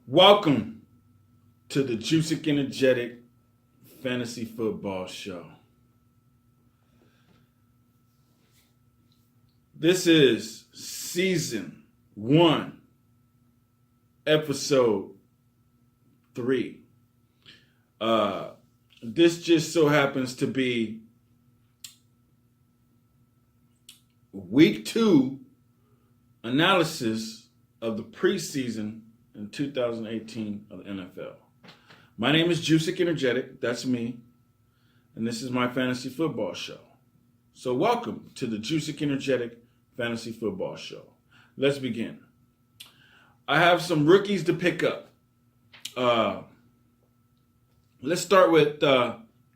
Welcome to the Joosik Energetic Fantasy Football Show. This is Season 1, Episode 3. This just so happens to be Week 2 analysis of the preseason in 2018 of the NFL. My name is Joosik Energetic, that's me, and this is my fantasy football show. So welcome to the Joosik Energetic Fantasy Football Show. Let's begin. I have some rookies to pick up. Let's start with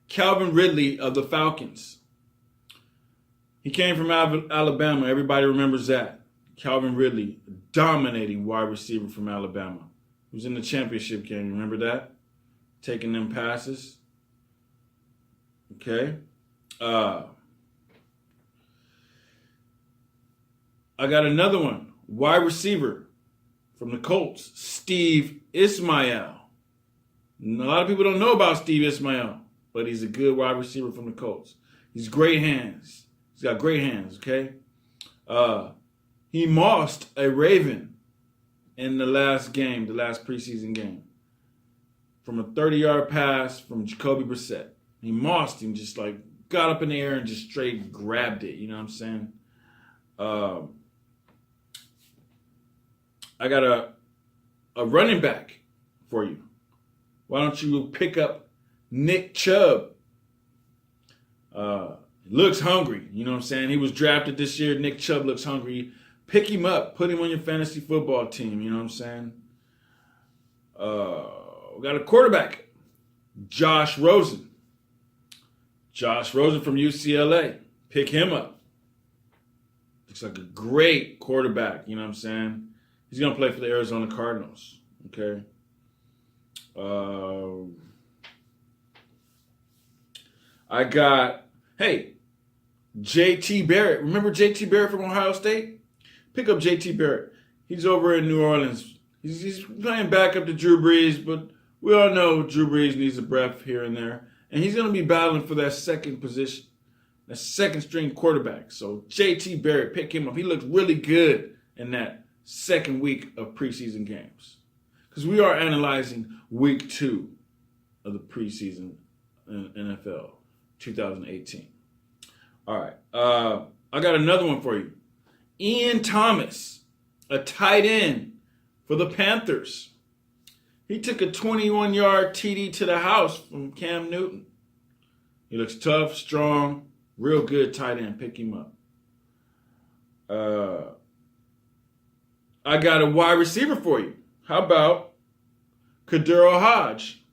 Calvin Ridley of the Falcons. He came from Alabama. Everybody remembers that. Calvin Ridley, dominating wide receiver from Alabama. He was in the championship game. Remember that? Taking them passes. Okay. I got another one. Wide receiver from the Colts, Steve Ismail. A lot of people don't know about Steve Ismail, but he's a good wide receiver from the Colts. He's great hands. He's got great hands, okay? He mossed a Raven in the last preseason game, from a 30-yard pass from Jacoby Brissett. He mossed him, just like got up in the air and just straight grabbed it. You know what I'm saying? I got a running back for you. Why don't you pick up Nick Chubb? Looks hungry. You know what I'm saying? He was drafted this year. Nick Chubb looks hungry. Pick him up. Put him on your fantasy football team. You know what I'm saying? We got a quarterback, Josh Rosen. Josh Rosen from UCLA. Pick him up. Looks like a great quarterback. You know what I'm saying? He's going to play for the Arizona Cardinals. Okay. I got, J.T. Barrett. Remember J.T. Barrett from Ohio State? Pick up J.T. Barrett. He's over in New Orleans. He's playing backup to Drew Brees, but we all know Drew Brees needs a breath here and there. And he's going to be battling for that second position, that second string quarterback. So J.T. Barrett, pick him up. He looks really good in that second week of preseason games. Because we are analyzing week 2 of the preseason in NFL 2018. All right. I got another one for you. Ian Thomas, a tight end for the Panthers. He took a 21-yard TD to the house from Cam Newton. He looks tough, strong, real good tight end. Pick him up. I got a wide receiver for you. How about Kadero Hodge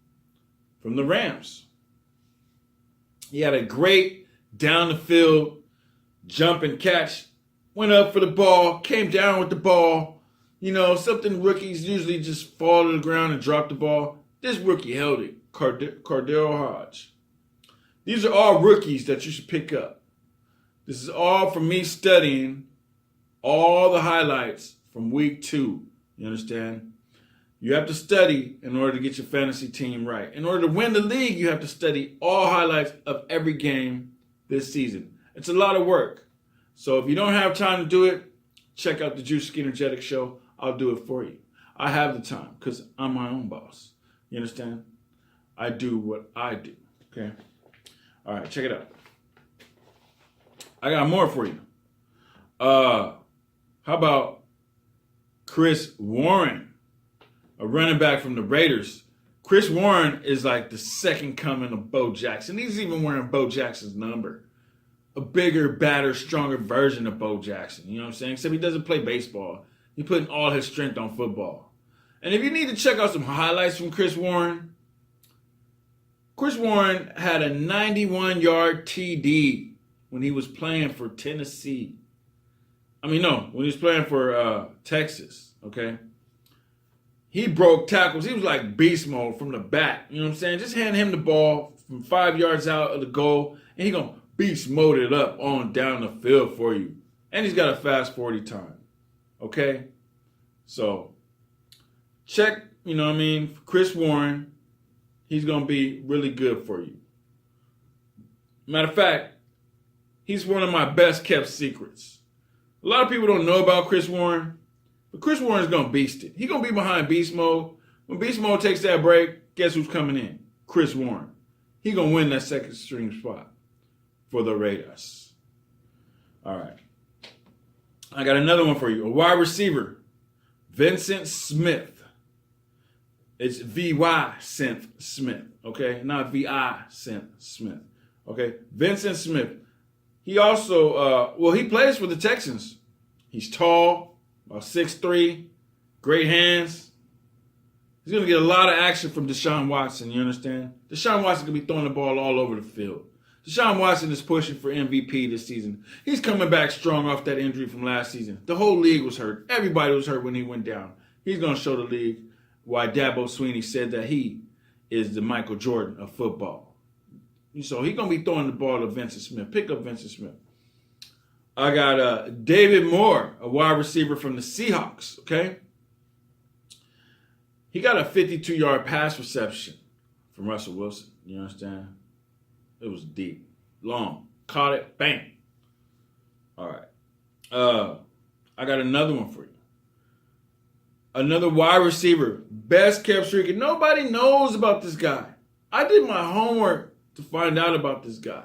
from the Rams? He had a great down the field jump and catch. Went up for the ball, came down with the ball. You know, something rookies usually just fall to the ground and drop the ball. This rookie held it, Kadero Hodge. These are all rookies that you should pick up. This is all from me studying all the highlights from week 2. You understand? You have to study in order to get your fantasy team right. In order to win the league, you have to study all highlights of every game this season. It's a lot of work. So if you don't have time to do it, check out the Joosik Energetic Show. I'll do it for you. I have the time because I'm my own boss. You understand? I do what I do. Okay? All right, check it out. I got more for you. How about Chris Warren, a running back from the Raiders? Chris Warren is like the second coming of Bo Jackson. He's even wearing Bo Jackson's number. A bigger, badder, stronger version of Bo Jackson. You know what I'm saying? Except he doesn't play baseball. He's putting all his strength on football. And if you need to check out some highlights from Chris Warren had a 91-yard TD when he was playing for Tennessee. When he was playing for Texas, okay? He broke tackles. He was like beast mode from the back. You know what I'm saying? Just hand him the ball from 5 yards out of the goal, and he going to beast mode it up on down the field for you. And he's got a fast 40 time. Okay? So check you know what I mean, Chris Warren, he's going to be really good for you. Matter of fact, he's one of my best kept secrets. A lot of people don't know about Chris Warren, but Chris Warren's going to beast it. He's going to be behind beast mode. When beast mode takes that break, guess who's coming in? Chris Warren. He's going to win that second string spot for the Raiders. All right. I got another one for you. A wide receiver, Vincent Smith. It's V-Y Synth Smith, okay? Not V-I Synth Smith, okay? Vincent Smith. He also, he plays for the Texans. He's tall, about 6'3", great hands. He's going to get a lot of action from Deshaun Watson, you understand? Deshaun Watson going to be throwing the ball all over the field. Deshaun Watson is pushing for MVP this season. He's coming back strong off that injury from last season. The whole league was hurt. Everybody was hurt when he went down. He's going to show the league why Dabo Swinney said that he is the Michael Jordan of football. So he's going to be throwing the ball to Vincent Smith. Pick up Vincent Smith. I got David Moore, a wide receiver from the Seahawks, okay? He got a 52-yard pass reception from Russell Wilson. You understand? It was deep, long. Caught it, bang. All right. I got another one for you. Another wide receiver, best kept secret. Nobody knows about this guy. I did my homework to find out about this guy.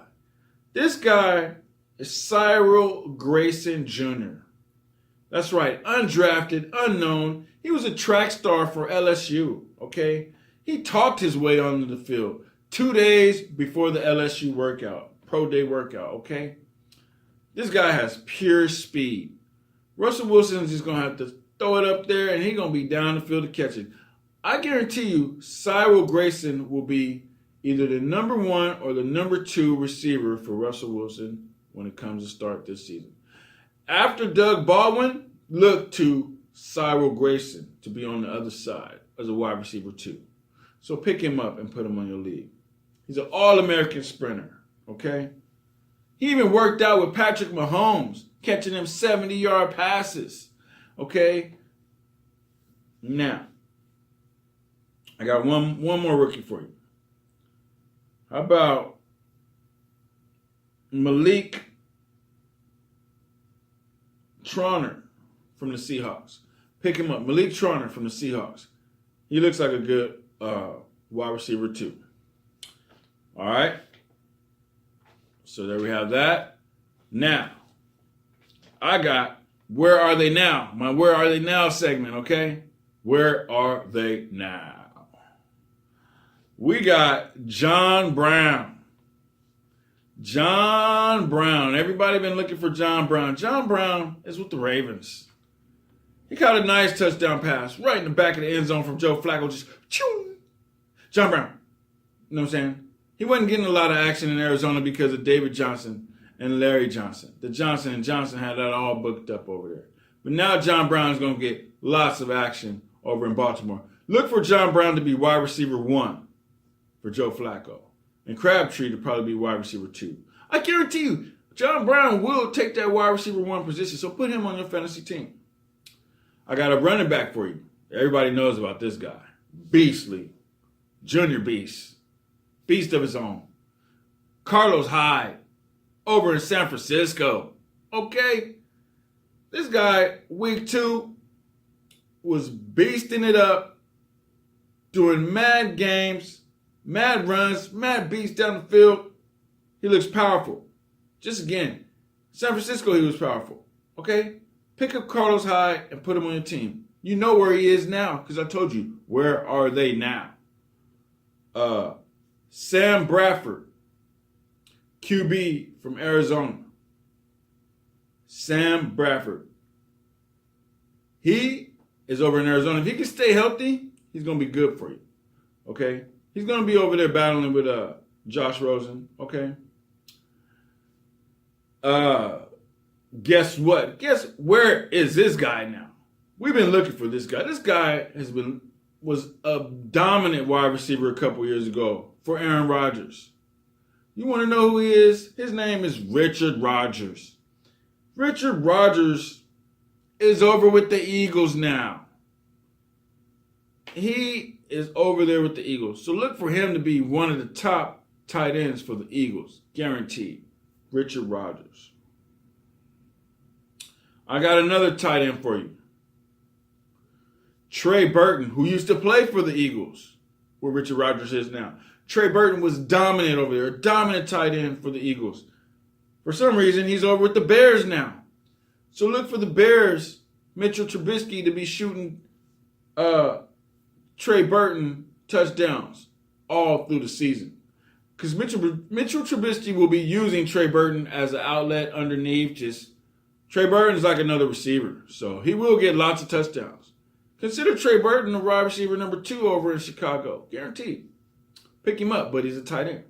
This guy is Cyril Grayson Jr. That's right, undrafted, unknown. He was a track star for LSU, okay? He talked his way onto the field 2 days before the LSU workout, pro day workout, okay? This guy has pure speed. Russell Wilson is just going to have to throw it up there, and he's going to be down the field to catch it. I guarantee you, Cyril Grayson will be either the number 1 or the number 2 receiver for Russell Wilson when it comes to start this season. After Doug Baldwin, look to Cyril Grayson to be on the other side as a wide receiver 2. So pick him up and put him on your league. He's an all-American sprinter, okay? He even worked out with Patrick Mahomes, catching him 70-yard passes, okay? Now, I got one more rookie for you. How about Malik Trotter from the Seahawks? Pick him up. Malik Trotter from the Seahawks. He looks like a good wide receiver too. All right. So there we have that. Now, I got Where Are They Now? My Where Are They Now segment, okay? Where are they now? We got John Brown. John Brown. Everybody been looking for John Brown. John Brown is with the Ravens. He caught a nice touchdown pass right in the back of the end zone from Joe Flacco. Just choo. John Brown. You know what I'm saying? He wasn't getting a lot of action in Arizona because of David Johnson and Larry Johnson. The Johnson & Johnson had that all booked up over there. But now John Brown is going to get lots of action over in Baltimore. Look for John Brown to be wide receiver 1 for Joe Flacco. And Crabtree to probably be wide receiver 2. I guarantee you, John Brown will take that wide receiver 1 position, so put him on your fantasy team. I got a running back for you. Everybody knows about this guy. Beastly. Junior Beast. Beast of his own. Carlos Hyde. Over in San Francisco. Okay? This guy, week 2, was beasting it up, doing mad games, mad runs, mad beats down the field. He looks powerful. Just again, San Francisco, he was powerful. Okay? Pick up Carlos Hyde and put him on your team. You know where he is now, because I told you, where are they now? Sam Bradford, QB from Arizona. Sam Bradford. He is over in Arizona. If he can stay healthy, he's going to be good for you. Okay? He's going to be over there battling with Josh Rosen. Okay? Guess what? Guess where is this guy now? We've been looking for this guy. This guy was a dominant wide receiver a couple years ago for Aaron Rodgers. You want to know who he is? His name is Richard Rodgers. Richard Rodgers is over with the Eagles now. he is over there with the Eagles. So look for him to be one of the top tight ends for the Eagles. Guaranteed. Richard Rodgers. I got another tight end for you. Trey Burton, who used to play for the Eagles, where Richard Rodgers is now. Trey Burton was dominant over there, a dominant tight end for the Eagles. For some reason, he's over with the Bears now. So look for the Bears, Mitchell Trubisky, to be shooting Trey Burton touchdowns all through the season. Because Mitchell Trubisky will be using Trey Burton as an outlet underneath. Trey Burton is like another receiver, so he will get lots of touchdowns. Consider Trey Burton a wide receiver number 2 over in Chicago. Guaranteed. Pick him up, but he's a tight end.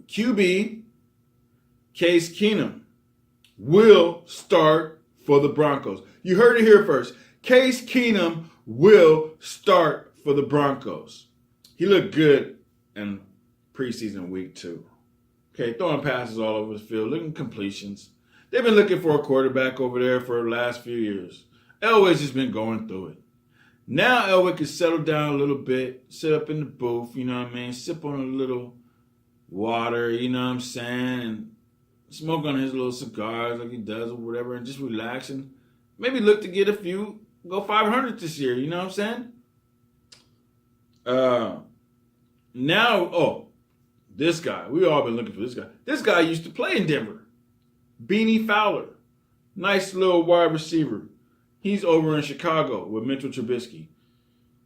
QB, Case Keenum, will start for the Broncos. You heard it here first. Case Keenum will start for the Broncos. He looked good in preseason week 2. Okay, throwing passes all over the field, looking completions. They've been looking for a quarterback over there for the last few years. Elway's just been going through it. Now Elway can settle down a little bit, sit up in the booth, you know what I mean, sip on a little water, you know what I'm saying, and smoke on his little cigars like he does or whatever, and just relax and maybe look to get go 500 this year, you know what I'm saying? This guy, we all been looking for this guy. This guy used to play in Denver. Beanie Fowler, nice little wide receiver. He's over in Chicago with Mitchell Trubisky.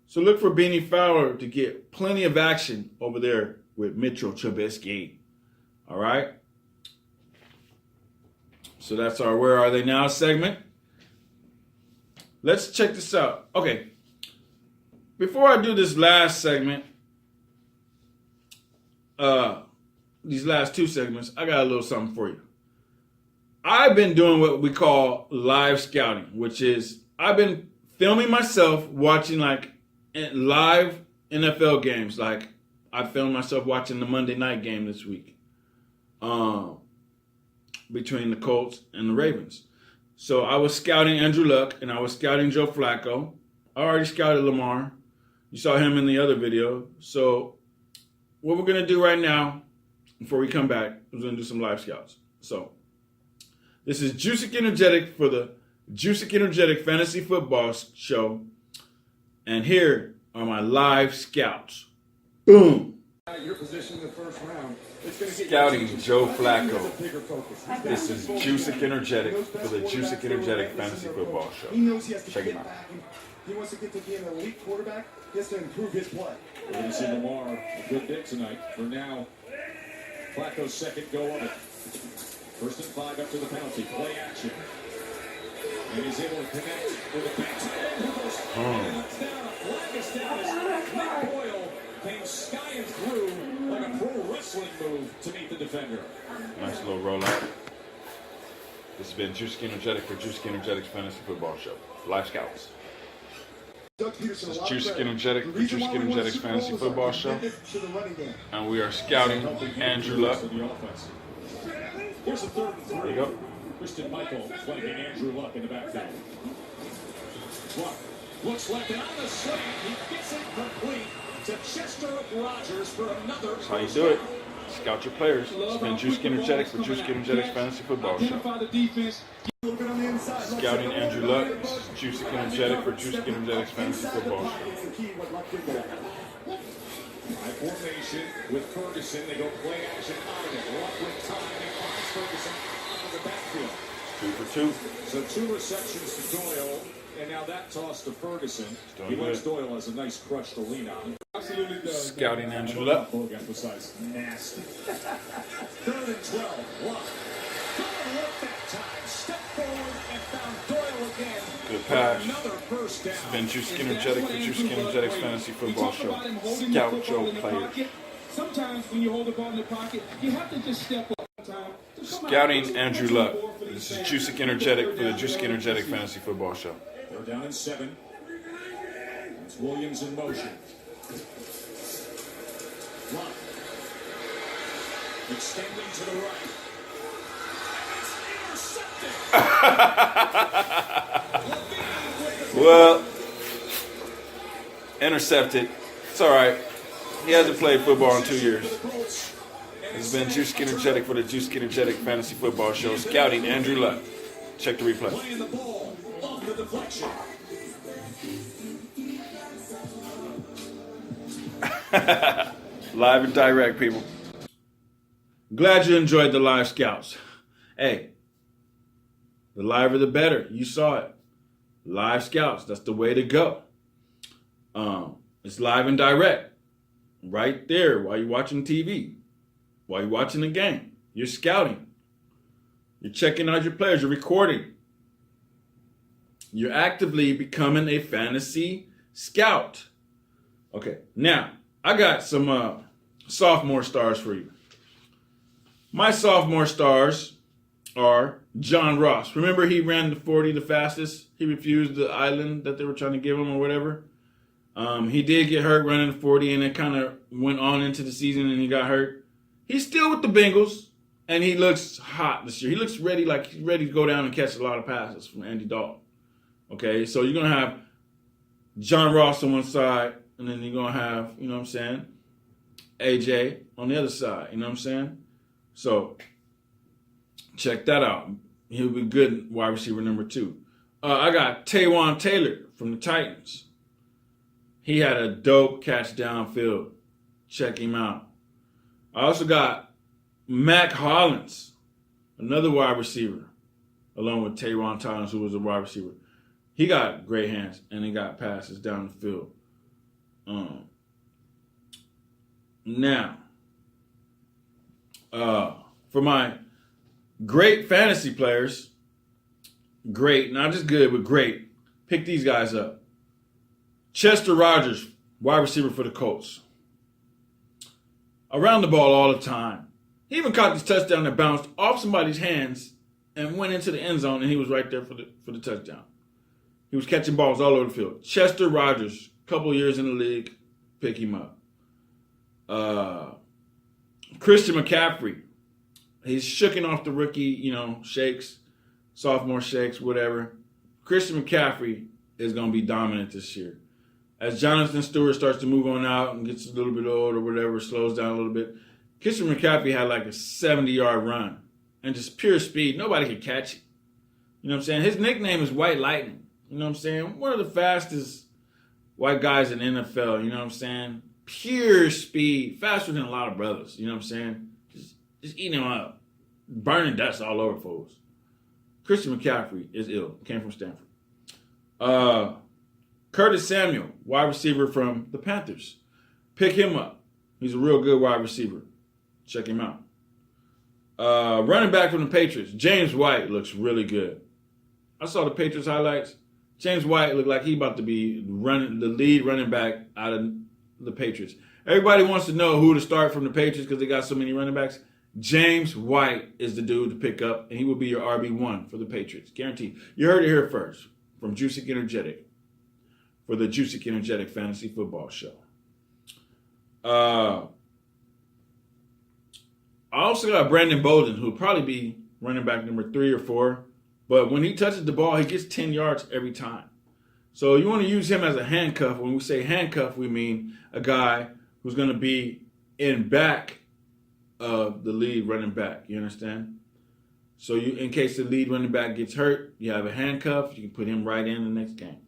So look for Beanie Fowler to get plenty of action over there with Mitchell Trubisky. All right? So that's our Where Are They Now segment. Let's check this out. Okay. Before I do this last segment, these last 2 segments, I got a little something for you. I've been doing what we call live scouting, which is I've been filming myself watching like live NFL games. Like I filmed myself watching the Monday night game this week between the Colts and the Ravens. So I was scouting Andrew Luck and I was scouting Joe Flacco. I already scouted Lamar. You saw him in the other video. So what we're going to do right now, before we come back, we're going to do some live scouts. So this is Joosik Energetik for the Joosik Energetik Fantasy Football Show. And here are my live scouts. Boom. Your position in the first round. Scouting Joe Flacco. This is Joosik Energetik for the Joosik Energetik Fantasy Football Show. He knows he has to Check get him out. back. He wants to get to be an elite quarterback. He has to improve his play. We're going to see Lamar a good bit tonight. For now, Flacco's second go of it. 1st and 5 up to the penalty. Play action. And he's able to connect with a big time. And it's down. A flag is down as Nick Boyle came skying through like a pro wrestling move to meet the defender. Nice little rollout. This has been Joosik Energetik for Joosik Energetik's Fantasy Football Show. Live scouts. This is Joosik Energetik for Joosik Energetik's Fantasy Football Show. And we are scouting Andrew Luck. Here's the 3rd and 3. There you go. Christian Michael flanking Andrew Luck in the backfield. Luck looks like it on the slant. He gets it complete to Chester Rogers for another. That's how you do it. Scout your players. It's been Joosik Energetik for Joosik Energetik's Fantasy Football Show. Scouting Andrew Luck. This is Joosik Energetik for Joosik Energetik's Fantasy Football Show. High formation with Ferguson. They go play action out of it. Luck with time and finds Ferguson out of the backfield. 2 for 2. So 2 receptions to Doyle, and now that toss to Ferguson. He lets Doyle as a nice crutch to lean on. Absolutely does. Scouting Andrew Luck. Emphasize nasty. 3rd and 12. Luck. Couldn't work that time. Step forward and found Doyle again. Good pass. Another first down. It's been Joosik Energetik for Joosik Energetik's Fantasy Football Show. Scout your players. Sometimes when you hold the ball in the pocket, you have to just step up. Scouting Andrew Luck. This is Joosik Energetik for the Joosik Energetik Fantasy Football Show. They're down in 7. It's Williams in motion. Luck. Extending to the right. It's intercepted. Well, intercepted. It's all right. He hasn't played football in 2 years. It's been Joosik Energetik for the Joosik Energetik Fantasy Football Show. Scouting Andrew Luck. Check the replay. Playing the ball off the deflection. Live and direct, people. Glad you enjoyed the live scouts. Hey, the liver the better. You saw it. Live scouts, that's the way to go. It's live and direct. Right there while you're watching TV. While you're watching the game. You're scouting. You're checking out your players. You're recording. You're actively becoming a fantasy scout. Okay, now, I got some sophomore stars for you. My sophomore stars are John Ross. Remember he ran the 40 the fastest? He refused the island that they were trying to give him or whatever. He did get hurt running the 40, and it kind of went on into the season, and he got hurt. He's still with the Bengals, and he looks hot this year. He looks ready, like he's ready to go down and catch a lot of passes from Andy Dalton. Okay, so you're going to have John Ross on one side, and then you're going to have, you know what I'm saying, AJ on the other side. You know what I'm saying? So check that out. He'll be good wide receiver number 2. I got Taywan Taylor from the Titans. He had a dope catch downfield. Check him out. I also got Mac Hollins, another wide receiver, along with Taywan Thomas, who was a wide receiver. He got great hands, and he got passes down the field. Now, for my great fantasy players, great, not just good, but great, pick these guys up. Chester Rogers, wide receiver for the Colts. Around the ball all the time. He even caught this touchdown that bounced off somebody's hands and went into the end zone, and he was right there for the touchdown. He was catching balls all over the field. Chester Rogers, couple years in the league, pick him up. Christian McCaffrey, he's shooking off the rookie, shakes, sophomore shakes, whatever. Christian McCaffrey is going to be dominant this year. As Jonathan Stewart starts to move on out and gets a little bit old or whatever, slows down a little bit, Christian McCaffrey had like a 70-yard run and just pure speed. Nobody could catch it. You know what I'm saying? His nickname is White Lightning. You know what I'm saying? One of the fastest white guys in the NFL. You know what I'm saying? Pure speed. Faster than a lot of brothers. You know what I'm saying? Just eating them up. Burning dust all over fools. Christian McCaffrey is ill. Came from Stanford. Curtis Samuel, wide receiver from the Panthers. Pick him up. He's a real good wide receiver. Check him out. Running back from the Patriots, James White looks really good. I saw the Patriots highlights. James White looked like he about to be the lead running back out of the Patriots. Everybody wants to know who to start from the Patriots because they got so many running backs. James White is the dude to pick up, and he will be your RB1 for the Patriots. Guaranteed. You heard it here first from Joosik Energetik for the Joosik Energetik Fantasy Football Show. I also got Brandon Bolden, who will probably be running back number 3 or 4. But when he touches the ball, he gets 10 yards every time. So you want to use him as a handcuff. When we say handcuff, we mean a guy who's going to be in back of the lead running back. You understand? So in case the lead running back gets hurt, you have a handcuff. You can put him right in the next game.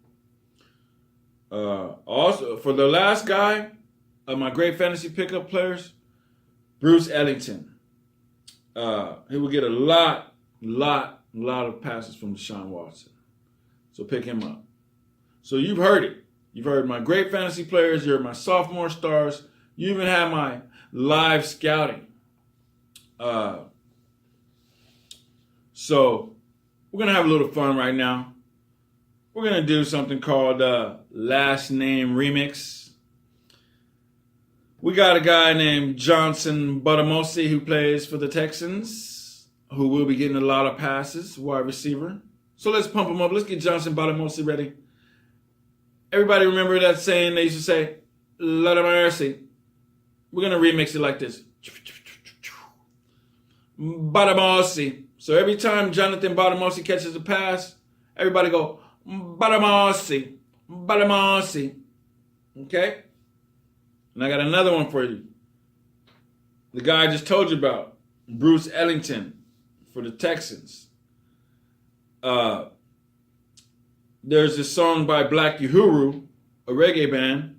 Also, for the last guy of my great fantasy pickup players, Bruce Ellington. He will get a lot of passes from Deshaun Watson. So pick him up. So you've heard it. You've heard my great fantasy players. You heard my sophomore stars. You even have my live scouting. So we're going to have a little fun right now. We're going to do something called Last Name Remix. We got a guy named Johnson Batamosi who plays for the Texans, who will be getting a lot of passes, wide receiver. So let's pump him up. Let's get Johnson Batamosi ready. Everybody remember that saying they used to say, Lord of mercy. We're going to remix it like this. Batamosi. So every time Jonathan Batamosi catches a pass, everybody go, Batamosi, Batamosi. Okay? And I got another one for you. The guy I just told you about, Bruce Ellington for the Texans. There's this song by Black Uhuru, a reggae band.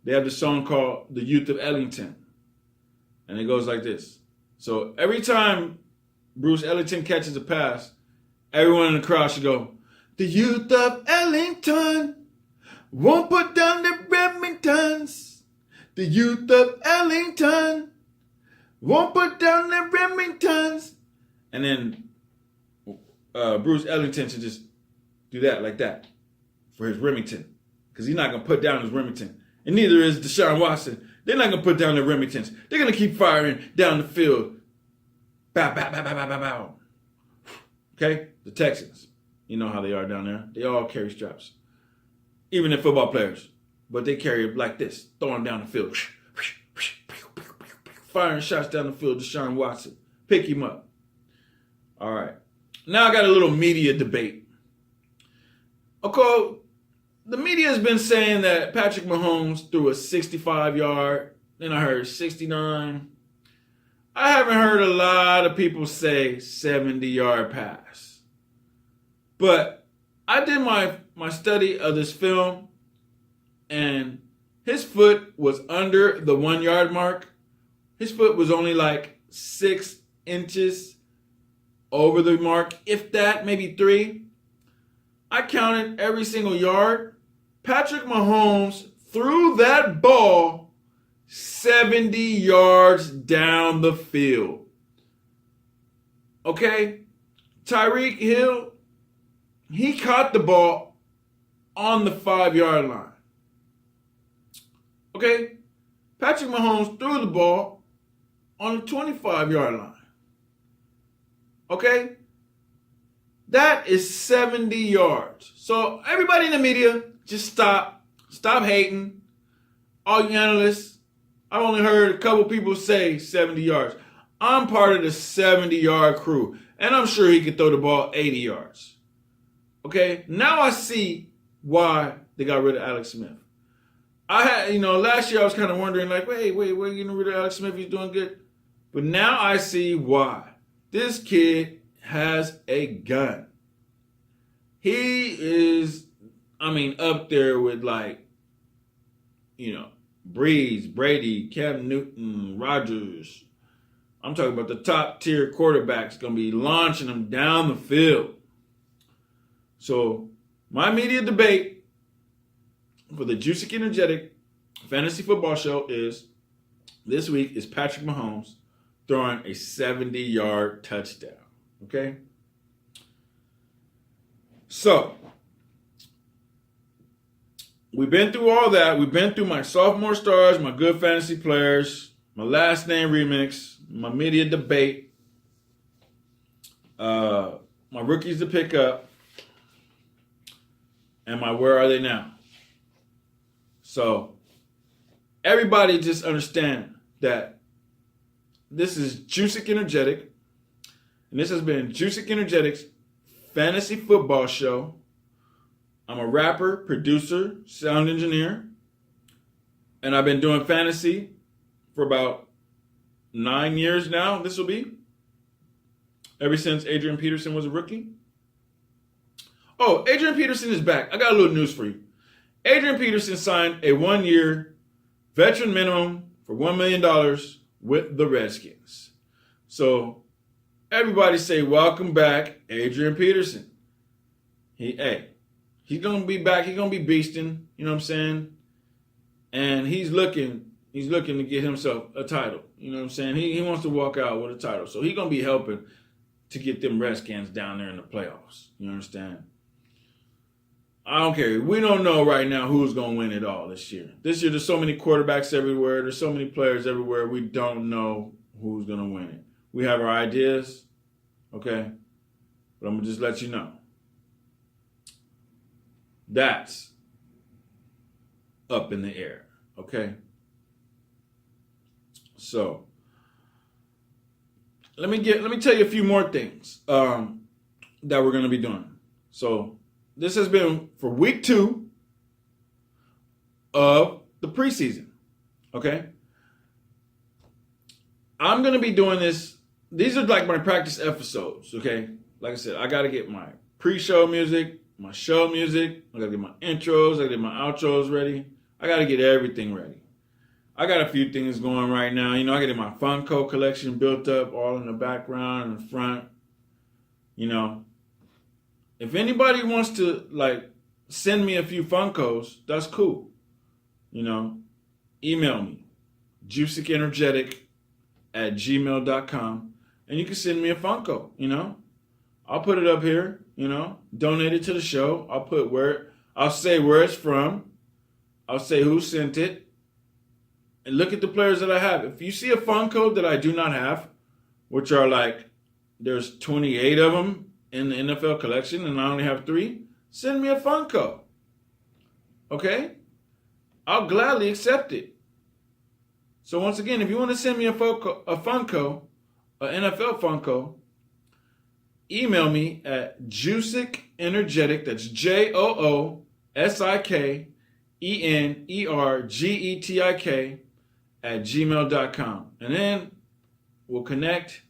They have this song called The Youth of Ellington. And it goes like this. So every time Bruce Ellington catches a pass, everyone in the crowd should go, the youth of Ellington won't put down the Remingtons. The youth of Ellington won't put down the Remingtons. And then Bruce Ellington should just do that like that for his Remington. Because he's not going to put down his Remington. And neither is Deshaun Watson. They're not going to put down their Remingtons. They're going to keep firing down the field. Bow, bow, bow, bow, bow, bow, bow. Okay? The Texans. You know how they are down there. They all carry straps. Even the football players. But they carry it like this. Throwing down the field. Firing shots down the field. Deshaun Watson. Pick him up. All right. Now I got a little media debate. Okay. The media has been saying that Patrick Mahomes threw a 65-yard. Then I heard 69. I haven't heard a lot of people say 70-yard pass. But I did my study of this film, and his foot was under the 1-yard mark. His foot was only like 6 inches over the mark, if that, maybe 3. I counted every single yard. Patrick Mahomes threw that ball 70 yards down the field. Okay? Tyreek Hill, he caught the ball on the 5-yard line. Okay? Patrick Mahomes threw the ball on the 25-yard line. Okay? That is 70 yards. So everybody in the media, just stop. Stop hating. All you analysts, I've only heard a couple people say 70 yards. I'm part of the 70-yard crew, and I'm sure he could throw the ball 80 yards. Okay? Now I see why they got rid of Alex Smith. Last year I was kind of wondering, like, wait, where are you getting rid of Alex Smith? He's doing good. But now I see why. This kid has a gun. He is, up there with Breeze, Brady, Cam Newton, Rodgers. I'm talking about the top tier quarterbacks going to be launching them down the field. So my media debate for the Joosik Energetik fantasy football show is this week is Patrick Mahomes throwing a 70-yard touchdown. Okay? So, we've been through all that. We've been through my sophomore stars, my good fantasy players, my last name remix, my media debate, my rookies to pick up, and my where are they now. So, everybody just understand that this is Joosik Energetik, and this has been Joosik Energetik's fantasy football show. I'm a rapper, producer, sound engineer, and I've been doing fantasy for about 9 years now. This will be ever since Adrian Peterson was a rookie. Oh, Adrian Peterson is back. I got a little news for you. Adrian Peterson signed a 1-year veteran minimum for $1 million with the Redskins. So everybody say, welcome back, Adrian Peterson. He's going to be back. He's going to be beasting, you know what I'm saying? And he's looking to get himself a title. You know what I'm saying? He wants to walk out with a title. So he's going to be helping to get them Redskins down there in the playoffs. You understand? I don't care. We don't know right now who's going to win it all this year. This year, there's so many quarterbacks everywhere. There's so many players everywhere. We don't know who's going to win it. We have our ideas, okay? But I'm going to just let you know. That's up in the air, okay? So, let me tell you a few more things that we're going to be doing. So this has been for week 2 of the preseason. Okay, I'm going to be doing this. These are like my practice episodes. Okay, like I said, I got to get my pre-show music, my show music. I got to get my intros. I got to get my outros ready. I got to get everything ready. I got a few things going right now. You know, I got my Funko collection built up, all in the background and the front. You know, if anybody wants to like send me a few Funkos, that's cool. You know, email me, Joosik Energetik @gmail.com, and you can send me a Funko. You know, I'll put it up here. You know, donate it to the show. I'll say where it's from. I'll say who sent it. And look at the players that I have. If you see a Funko that I do not have, which are like, there's 28 of them in the NFL collection and I only have 3, send me a Funko. Okay? I'll gladly accept it. So once again, if you want to send me a Funko, an NFL Funko, email me at Joosik Energetik, that's JOOSIKENERGETIK @gmail.com. And then we'll connect.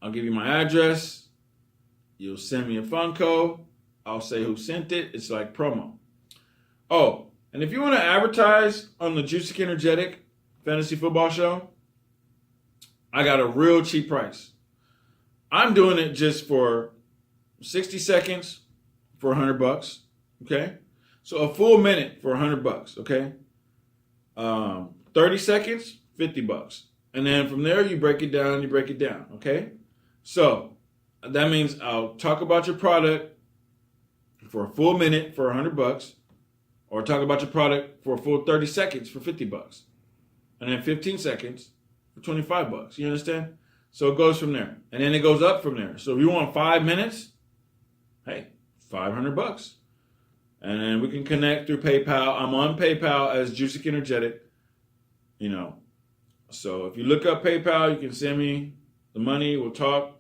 I'll give you my address. You'll send me a Funko. I'll say who sent it. It's like promo. Oh, and if you want to advertise on the Joosik Energetik Fantasy Football Show, I got a real cheap price. I'm doing it just for 60 seconds for $100. Okay? So a full minute for $100, okay? 30 seconds, $50. And then from there, you break it down, okay? So that means I'll talk about your product for a full minute for $100, or talk about your product for a full 30 seconds for $50, and then 15 seconds for $25. You understand? So it goes from there. And then it goes up from there. So if you want 5 minutes, hey, $500. And then we can connect through PayPal. I'm on PayPal as Joosik Energetik. You know, so if you look up PayPal, you can send me the money. We'll talk.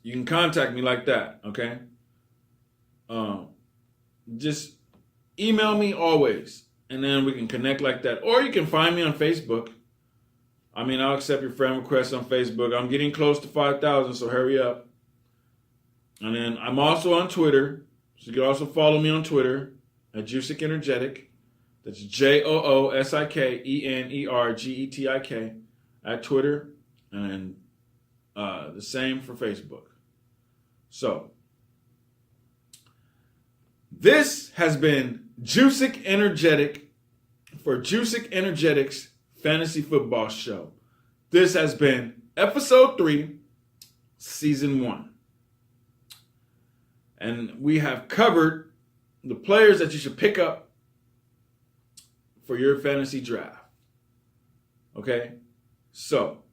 You can contact me like that, okay? Just email me always, and then we can connect like that. Or you can find me on Facebook. I mean, I'll accept your friend requests on Facebook. I'm getting close to 5,000, so hurry up. And then I'm also on Twitter, so you can also follow me on Twitter at Joosik Energetik. That's JOOSIKENERGETIK at Twitter, and the same for Facebook. So this has been Joosik Energetik for Joosik Energetik's Fantasy Football Show. This has been episode 3, season 1. And we have covered the players that you should pick up for your fantasy draft. Okay? So,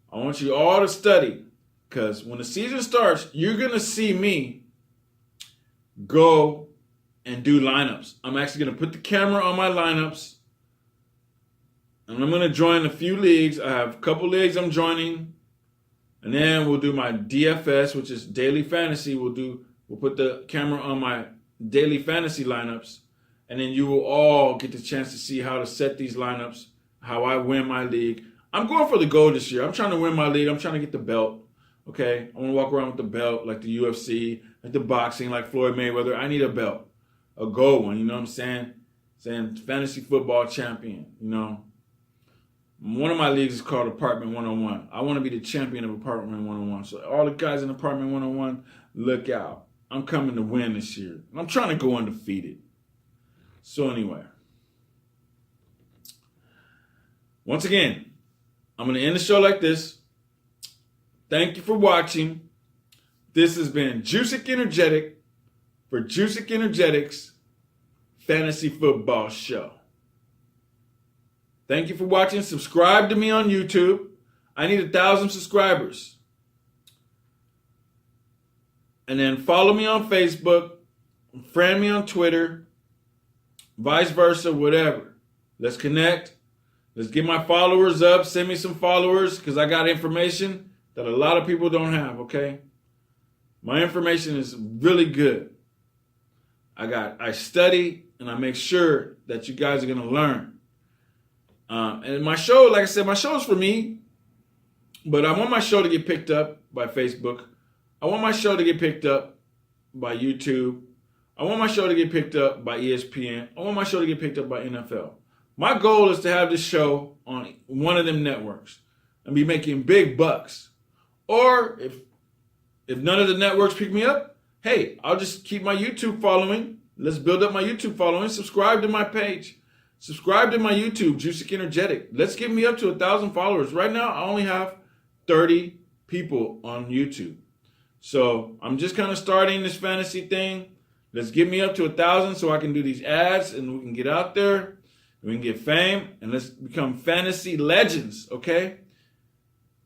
I want you all to study, because when the season starts, you're going to see me go and do lineups. I'm actually going to put the camera on my lineups, and I'm going to join a few leagues. I have a couple leagues I'm joining, and then we'll do my DFS, which is daily fantasy. We'll put the camera on my daily fantasy lineups, and then you will all get the chance to see how to set these lineups, how I win my league. I'm going for the gold this year. I'm trying to win my league. I'm trying to get the belt. Okay? I want to walk around with the belt like the UFC, like the boxing, like Floyd Mayweather. I need a belt, a gold one. You know what I'm saying? Saying fantasy football champion. You know, one of my leagues is called Apartment 101. I want to be the champion of Apartment 101. So all the guys in Apartment 101, look out. I'm coming to win this year. I'm trying to go undefeated. So anyway, once again, I'm going to end the show like this. Thank you for watching. This has been Joosik Energetik for Joosik Energetik's Fantasy Football Show. Thank you for watching. Subscribe to me on YouTube. I need 1,000 subscribers. And then follow me on Facebook, friend me on Twitter, vice versa, whatever. Let's connect. Let's get my followers up. Send me some followers because I got information that a lot of people don't have, okay? My information is really good. I study and I make sure that you guys are going to learn. And my show, like I said, my show is for me, but I want my show to get picked up by Facebook. I want my show to get picked up by YouTube. I want my show to get picked up by ESPN. I want my show to get picked up by NFL. My goal is to have this show on one of them networks and be making big bucks. Or if none of the networks pick me up, hey, I'll just keep my YouTube following. Let's build up my YouTube following. Subscribe to my page. Subscribe to my YouTube, Joosik Energetik. Let's get me up to 1,000 followers. Right now, I only have 30 people on YouTube. So I'm just kind of starting this fantasy thing. Let's get me up to 1,000 so I can do these ads and we can get out there. We can get fame and let's become fantasy legends, okay?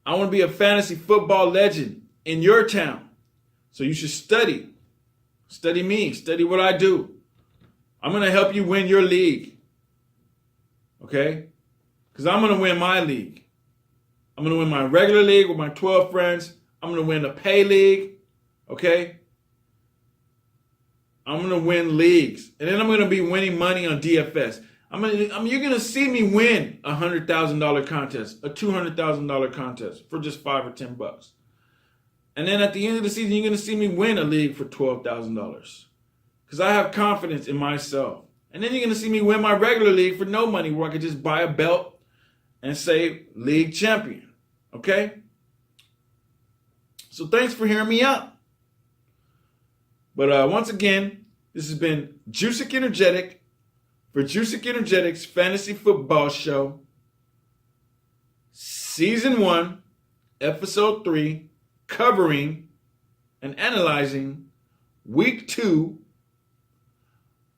I want to be a fantasy football legend in your town. So you should study. Study me. Study what I do. I'm going to help you win your league. Okay? Because I'm going to win my league. I'm going to win my regular league with my 12 friends. I'm going to win a pay league. Okay? I'm going to win leagues. And then I'm going to be winning money on DFS. You're going to see me win a $100,000 contest, a $200,000 contest for just $5 or $10. And then at the end of the season, you're going to see me win a league for $12,000 because I have confidence in myself. And then you're going to see me win my regular league for no money where I could just buy a belt and say league champion. Okay? So thanks for hearing me out. But once again, this has been Joosik Energetik for Joosik Energetik's Fantasy Football Show, Season 1, Episode 3, covering and analyzing Week 2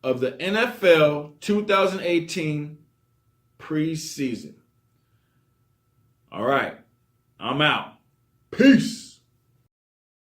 of the NFL 2018 preseason. All right, I'm out. Peace.